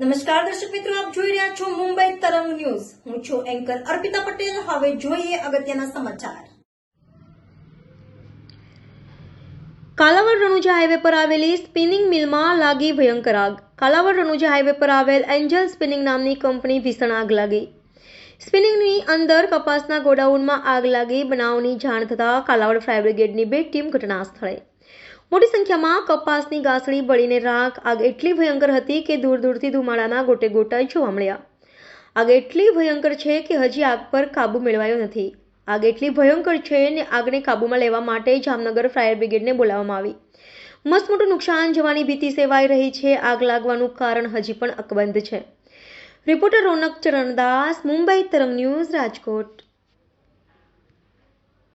નમસ્કાર દર્શક મિત્રો, આપ જોઈ રહ્યા છો મુંબઈ તરંગ ન્યૂઝ. હું છું એન્કર અર્પિતા પટેલ. હવે જોઈએ અગત્યના સમાચાર. કાલાવડ રણુજા હાઈવે પર આવેલી સ્પિનિંગ મિલમાં લાગી ભયંકર આગ. કાલાવડ રણુજા હાઈવે પર આવેલ એન્જલ સ્પિનિંગ નામની કંપની ભીષણ આગ લાગી. સ્પિનિંગની અંદર કપાસના ગોડાઉનમાં આગ લાગી. બનાવની જાણ થતાં કાલાવડ ફાયર બ્રિગેડની 2 ટીમ ઘટના સ્થળે. મોટી સંખ્યામાં કપાસની ગાંસડી બળીને રાખ. આગ એટલી ભયંકર હતી કે દૂર દૂરથી ધુમાડાના ગોટે ગોટા જોવા મળ્યા. આગ એટલી ભયંકર છે કે હજી આગ પર કાબુ મેળવાયો નથી. આગ એટલી ભયંકર છે ને આગને કાબૂમાં લેવા માટે જામનગર ફાયર બ્રિગેડને બોલાવવામાં આવી. મસ્ત મોટું નુકસાન જવાની ભીતિ સેવાઈ રહી છે. આગ લાગવાનું કારણ હજી પણ અકબંધ છે. રિપોર્ટર રોનક ચરણદાસ, મુંબઈ તરંગ ન્યૂઝ, રાજકોટ.